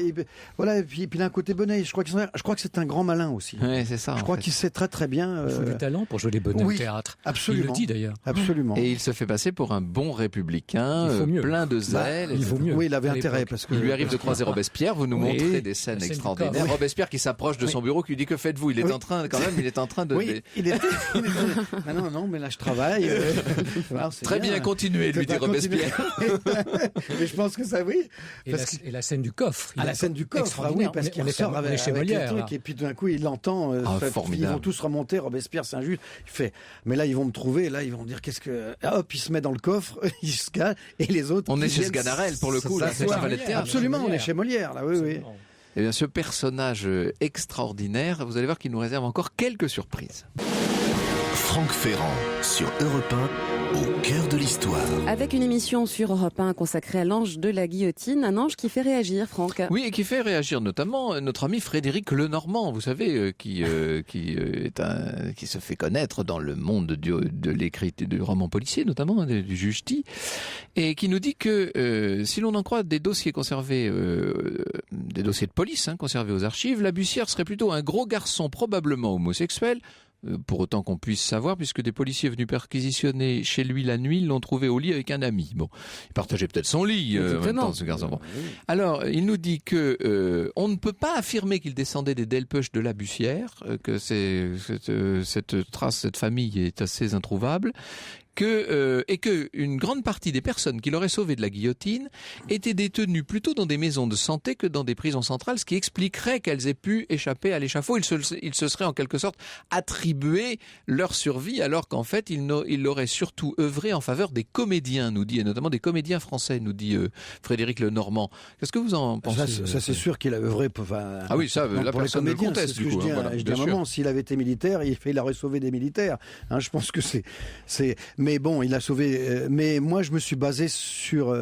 Voilà, et puis il a un côté bonnet. Je crois que c'est un grand malin aussi. Oui, c'est ça. Je crois qu'il sait très très bien... Il faut du talent pour jouer les bonnets au théâtre. Absolument. Il le dit d'ailleurs. Absolument. Et il se fait passer pour un bon républicain, plein de zèle. Il vaut mieux. Oui, il avait intérêt parce que... Il lui arrive de croiser Robespierre, vous nous montrez des scènes extraordinaires. Robespierre qui s'approche de son bureau, qui lui dit que faites-vous ? Il est en train de... Oui, non, mais là je travaille. Très bien, continuez, lui dit Robespierre. Mais je pense que ça, oui. Et la scène du coffre. La scène du coffre, oui, parce qu'il sort avec le truc, et puis d'un coup il l'entend. Ils vont tous remonter, Robespierre, c'est injuste. Il fait, mais là ils vont me trouver, là ils vont dire qu'est-ce que... Hop, il se met dans le coffre, il se cache, et les autres... On est chez Sganarelle, pour le coup, là, c'est valet de théâtre. Absolument, on est chez Molière, là, oui. Eh bien, ce personnage extraordinaire, vous allez voir qu'il nous réserve encore quelques surprises. Franck Ferrand, sur Europe 1, au cœur de l'histoire. Avec une émission sur Europe 1 consacrée à l'ange de la guillotine, un ange qui fait réagir, Franck. Oui, et qui fait réagir notamment notre ami Frédéric Lenormand, vous savez, qui se fait connaître dans le monde de l'écriture, du roman policier notamment, du juge-t-il, et qui nous dit que si l'on en croit des dossiers conservés, des dossiers de police conservés aux archives, Labussière serait plutôt un gros garçon probablement homosexuel, pour autant qu'on puisse savoir, puisque des policiers venus perquisitionner chez lui la nuit l'ont trouvé au lit avec un ami. Bon, il partageait peut-être son lit en même temps, ce garçon. Bon. Alors, il nous dit que on ne peut pas affirmer qu'il descendait des Delpech de Labussière, que cette trace, cette famille est assez introuvable. Et que une grande partie des personnes qui l'auraient sauvé de la guillotine étaient détenues plutôt dans des maisons de santé que dans des prisons centrales, ce qui expliquerait qu'elles aient pu échapper à l'échafaud. Ils se seraient en quelque sorte attribué leur survie, alors qu'en fait ils auraient surtout œuvré en faveur des comédiens, nous dit, et notamment des comédiens français, nous dit Frédéric Lenormand. Qu'est-ce que vous en pensez ? Ça c'est sûr qu'il a œuvré pour la personne ne le conteste du coup. Je dis à un moment, s'il avait été militaire, il aurait sauvé des militaires. Je pense que c'est Mais bon, il a sauvé. Mais moi, je me suis basé sur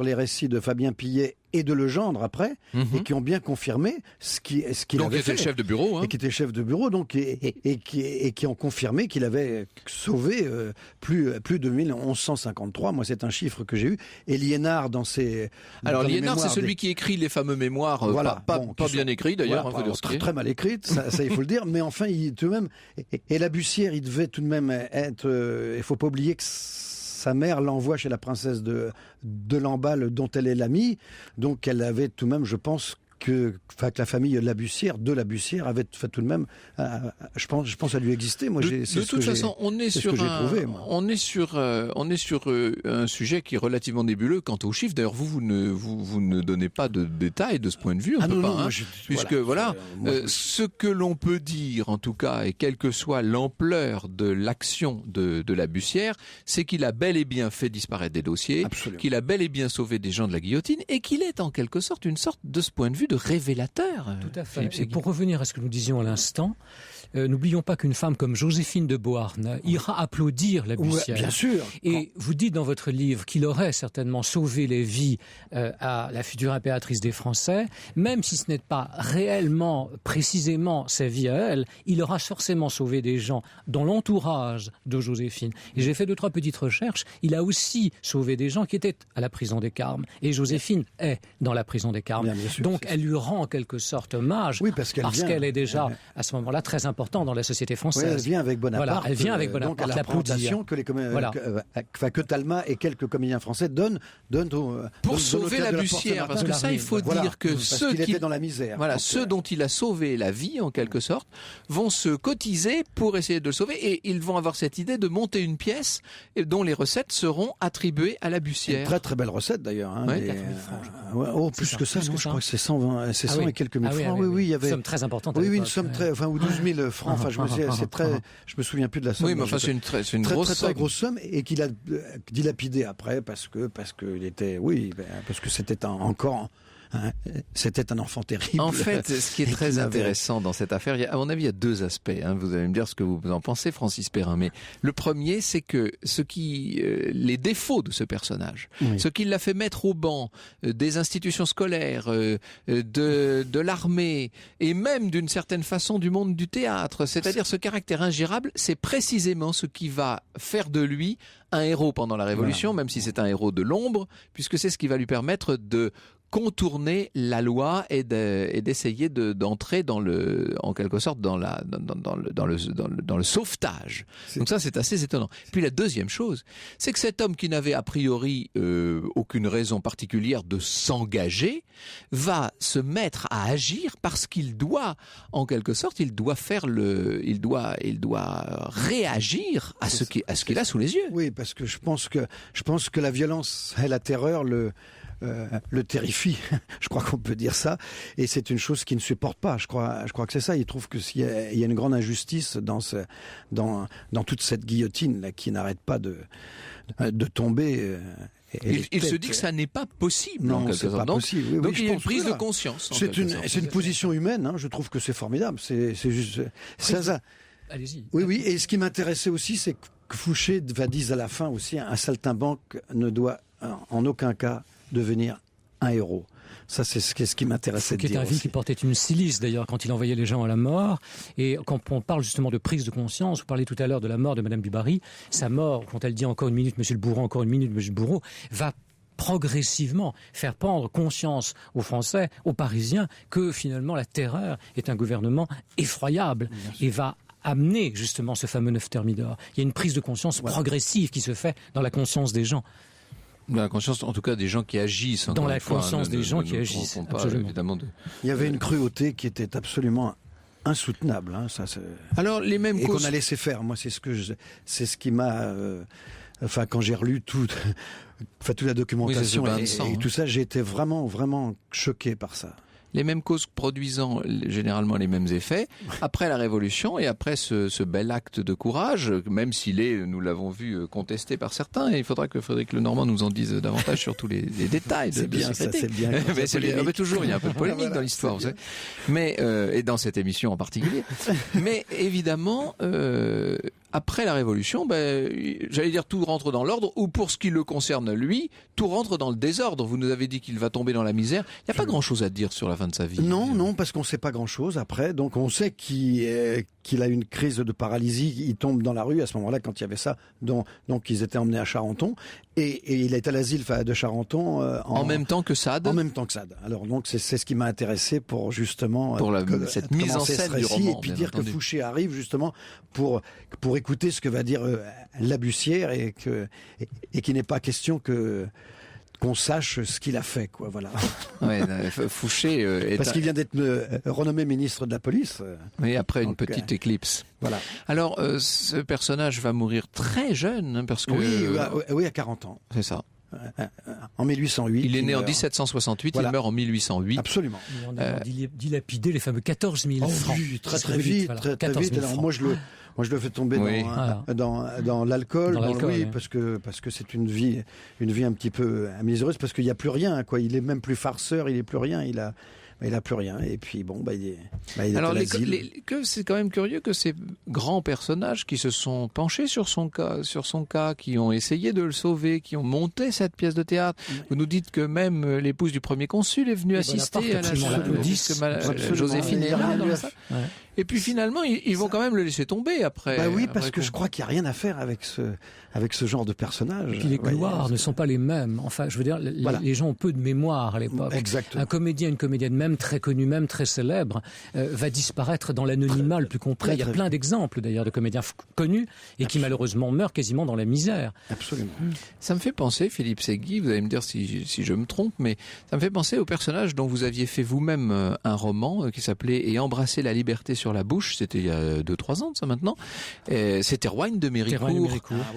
les récits de Fabien Pillet et de Legendre après, et qui ont bien confirmé ce qu'il avait fait. Donc, il était le chef de bureau. Et qui était chef de bureau, donc, et qui ont confirmé qu'il avait sauvé plus de 1153. Moi, c'est un chiffre que j'ai eu. Et Liénard, dans ses... Alors, dans les Liénard, c'est mémoires celui qui écrit les fameux mémoires, voilà, pas bon, bien écrits d'ailleurs. Voilà, très mal écrites, ça il faut le dire. Mais enfin, tout de même... Et la Bussière, il devait tout de même être... il faut pas oublier que sa mère l'envoie chez la princesse de Lamballe, dont elle est l'amie. Donc elle avait tout de même, je pense, que la famille de la Bussière avait tout de même, je pense à lui exister. Moi, de toute façon, on est sur un sujet qui est relativement nébuleux quant aux chiffres. D'ailleurs, vous ne donnez pas de détails de ce point de vue. Ce que l'on peut dire, en tout cas, et quelle que soit l'ampleur de l'action de la Bussière, c'est qu'il a bel et bien fait disparaître des dossiers, qu'il a bel et bien sauvé des gens de la guillotine, et qu'il est en quelque sorte une sorte, de ce point de vue, de révélateur. Tout à fait. Et pour revenir à ce que nous disions à l'instant, n'oublions pas qu'une femme comme Joséphine de Beauharnais ira applaudir la Bussière. Bien sûr. Et vous dites dans votre livre qu'il aurait certainement sauvé les vies à la future impératrice des Français, même si ce n'est pas réellement, précisément sa vie à elle, il aura forcément sauvé des gens dans l'entourage de Joséphine. Et j'ai fait 2-3 petites recherches. Il a aussi sauvé des gens qui étaient à la prison des Carmes. Et Joséphine est dans la prison des Carmes. Bien sûr, donc elle lui rend en quelque sorte hommage, parce qu'elle est déjà à ce moment-là très importante dans la société française. Oui, elle vient avec Bonaparte. Voilà, elle vient avec Bonaparte. Donc à l'applaudissement que Talma et quelques comédiens français donnent pour sauver la Bussière, parce que ça, il faut dire que ceux qui étaient dans la misère. Voilà, ceux dont il a sauvé la vie en quelque sorte vont se cotiser pour essayer de le sauver, et ils vont avoir cette idée de monter une pièce dont les recettes seront attribuées à la Bussière. Une très très belle recette d'ailleurs. Plus que ça, je crois que c'est 100 et quelques mille francs. Oui, il y avait une somme très importante. Oui, une somme très, ou 12 000 francs. Enfin, je me souviens plus de la somme. Oui, mais enfin, c'est une très grosse somme, et qu'il a dilapidé après parce que c'était encore. C'était un enfant terrible. En fait, ce qui est très intéressant dans cette affaire, à mon avis, il y a 2 aspects. Vous allez me dire ce que vous en pensez, Francis Perrin. Mais le premier, c'est que les défauts de ce personnage, ce qui l'a fait mettre au banc des institutions scolaires, de l'armée, et même d'une certaine façon du monde du théâtre, c'est-à-dire ce caractère ingérable, c'est précisément ce qui va faire de lui un héros pendant la Révolution, même si c'est un héros de l'ombre, puisque c'est ce qui va lui permettre de contourner la loi et d'essayer d'entrer en quelque sorte dans le sauvetage. Donc ça, c'est assez étonnant. Puis la deuxième chose, c'est que cet homme qui n'avait a priori aucune raison particulière de s'engager va se mettre à agir parce qu'il doit, en quelque sorte, il doit réagir à ce qu'il a sous les yeux. Oui, parce que je pense que la violence et la terreur le terrifie, je crois qu'on peut dire ça, et c'est une chose qu'il ne supporte pas. Je crois que c'est ça. Il trouve que s'il y a une grande injustice dans toute cette guillotine là qui n'arrête pas de tomber. Il se dit que ça n'est pas possible. Non, c'est pas possible. Donc il y a une prise de conscience. C'est une position humaine. Je trouve que c'est formidable. C'est juste ça. Allez-y. Oui. Et ce qui m'intéressait aussi, c'est que Fouché disent à la fin aussi, un saltimbanque ne doit en aucun cas devenir un héros. Ça, c'est ce qui m'intéressait de dire. Qui est un vie qui portait une cilice, d'ailleurs, quand il envoyait les gens à la mort. Et quand on parle justement de prise de conscience, vous parlez tout à l'heure de la mort de Madame du Barry, sa mort, quand elle dit encore une minute, Monsieur le Bourreau, encore une minute, Monsieur le Bourreau, va progressivement faire prendre conscience aux Français, aux Parisiens, que finalement la terreur est un gouvernement effroyable et va amener justement ce fameux 9 Thermidor. Il y a une prise de conscience progressive qui se fait dans la conscience des gens. Dans la conscience, en tout cas, des gens qui agissent. Dans la conscience des gens qui agissent, absolument. Il y avait une cruauté qui était absolument insoutenable. Alors, les mêmes causes... qu'on a laissé faire. Moi, c'est ce qui m'a... quand j'ai relu toute la documentation et tout ça, j'ai été vraiment, vraiment choqué par ça. Les mêmes causes produisant généralement les mêmes effets après la Révolution et après ce bel acte de courage, même s'il est, nous l'avons vu, contesté par certains, et il faudra que Frédéric Lenormand nous en dise davantage sur tous les détails. C'est bien, ça, c'est bien. Mais toujours, il y a un peu de polémique dans l'histoire, vous savez. Mais et dans cette émission en particulier. Mais évidemment, après la Révolution, j'allais dire tout rentre dans l'ordre, ou pour ce qui le concerne lui, tout rentre dans le désordre. Vous nous avez dit qu'il va tomber dans la misère. Il n'y a pas grand-chose à dire sur la fin de sa vie. Non, parce qu'on ne sait pas grand-chose après. Donc on sait qu'il a une crise de paralysie. Il tombe dans la rue à ce moment-là quand il y avait ça. Donc ils étaient emmenés à Charenton. Et il est à l'asile de Charenton. En même temps que Sade. En même temps que Sade. Alors donc c'est ce qui m'a intéressé pour justement cette mise en scène du roman. Et puis dire que Fouché arrive justement pour écouter ce que va dire la Bussière et qu'il n'est pas question qu'on sache ce qu'il a fait, quoi. Voilà. Ouais, Fouché parce qu'il vient d'être renommé ministre de la police. Oui, après une petite éclipse. Voilà. Alors, ce personnage va mourir très jeune, hein, parce que oui, à 40 ans. C'est ça. En 1808. Il est né en 1768, voilà. Il meurt en 1808. Absolument. On a dilapidé les fameux 14 000 francs. Oui, très vite, voilà. très vite. Alors moi je le fais tomber dans l'alcool, parce que c'est une vie un petit peu miséreuse, parce qu'il n'y a plus rien, quoi. Il est même plus farceur, il est plus rien, il a plus rien, et puis il est alors à l'asile. C'est quand même curieux que ces grands personnages qui se sont penchés sur son cas, qui ont essayé de le sauver, qui ont monté cette pièce de théâtre. Vous nous dites que même l'épouse du premier consul est venue assister à la Joséphine est là dans ça. Ouais. Et puis finalement, ils vont quand même le laisser tomber après. Oui, parce que je crois qu'il n'y a rien à faire avec ce genre de personnage. Et puis les gloires ne sont pas les mêmes. Enfin, je veux dire, les gens ont peu de mémoire à l'époque. Exactement. Un comédien, une comédienne, même très connue, même très célèbre, va disparaître dans l'anonymat le plus complet. Il y a plein d'exemples d'ailleurs de comédiens connus et qui malheureusement meurent quasiment dans la misère. Absolument. Ça me fait penser, Philippe Segui, vous allez me dire si je me trompe, mais ça me fait penser au personnage dont vous aviez fait vous-même un roman qui s'appelait « Et embrasser la liberté sur la bouche », c'était il y a 2-3 ans de ça maintenant. C'est Théroigne de Méricourt.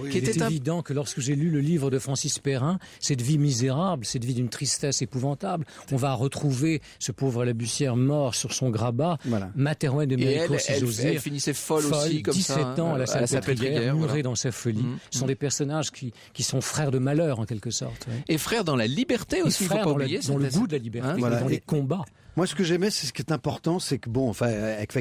Il était évident que lorsque j'ai lu le livre de Francis Perrin, cette vie misérable, cette vie d'une tristesse épouvantable, on va retrouver ce pauvre la Bussière mort sur son grabat, ma Théroigne de Méricourt, si j'ose dire. Elle finissait folle aussi, comme 17 ça. 17 ans à la Salpêtrière, murée dans sa folie. Ce sont des personnages qui sont frères de malheur en quelque sorte. Et frères dans la liberté aussi, il ne faut pas oublier. Dans le goût de la liberté, dans les combats. Moi, ce que j'aimais, c'est ce qui est important, c'est que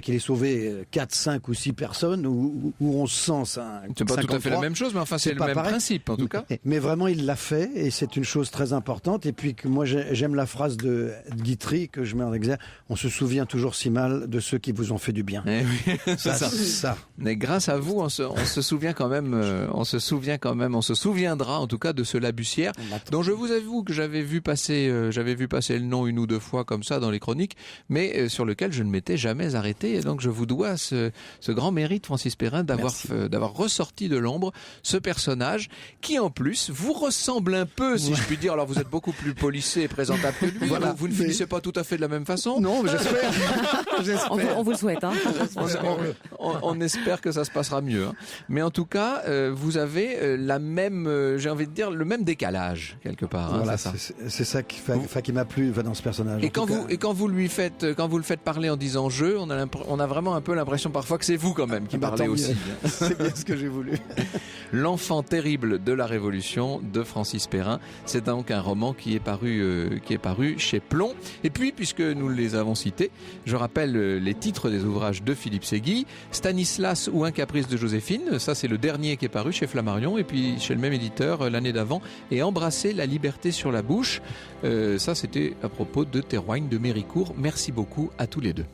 qu'il ait sauvé 4, 5 ou 6 personnes, où on se sent ça. C'est pas tout à fait la même chose, mais enfin, c'est le même principe, en tout cas. Mais vraiment, il l'a fait, et c'est une chose très importante. Et puis, moi, j'aime la phrase de Guitry, que je mets en exergue. On se souvient toujours si mal de ceux qui vous ont fait du bien. Eh oui, c'est ça. Mais grâce à vous, on se souvient quand même, on se souviendra, en tout cas, de ce La Bussière, dont je vous avoue que j'avais vu passer le nom 1 ou 2 fois comme ça dans les chroniques, mais sur lequel je ne m'étais jamais arrêté. Et donc je vous dois ce grand mérite, Francis Perrin, d'avoir ressorti de l'ombre ce personnage qui en plus vous ressemble un peu, si je puis dire. Alors vous êtes beaucoup plus polissé et présentable que lui. Voilà, vous ne finissez pas tout à fait de la même façon. Non, mais j'espère. On vous le souhaite. Hein. On espère que ça se passera mieux. Hein. Mais en tout cas, vous avez la même, j'ai envie de dire, le même décalage quelque part. Voilà, hein, c'est ça qui m'a plu dans ce personnage. Et quand vous le faites parler en disant je, on a vraiment un peu l'impression parfois que c'est vous quand même qui parlez aussi. C'est bien ce que j'ai voulu. L'enfant terrible de la Révolution de Francis Perrin. C'est donc un roman qui est paru chez Plomb. Et puis, puisque nous les avons cités, je rappelle les titres des ouvrages de Philippe Segui. Stanislas ou Un caprice de Joséphine. Ça, c'est le dernier qui est paru chez Flammarion. Et puis, chez le même éditeur, l'année d'avant. Et Embrasser la liberté sur la bouche. Ça, c'était à propos de Théroigne de Méricourt. Merci beaucoup à tous les deux.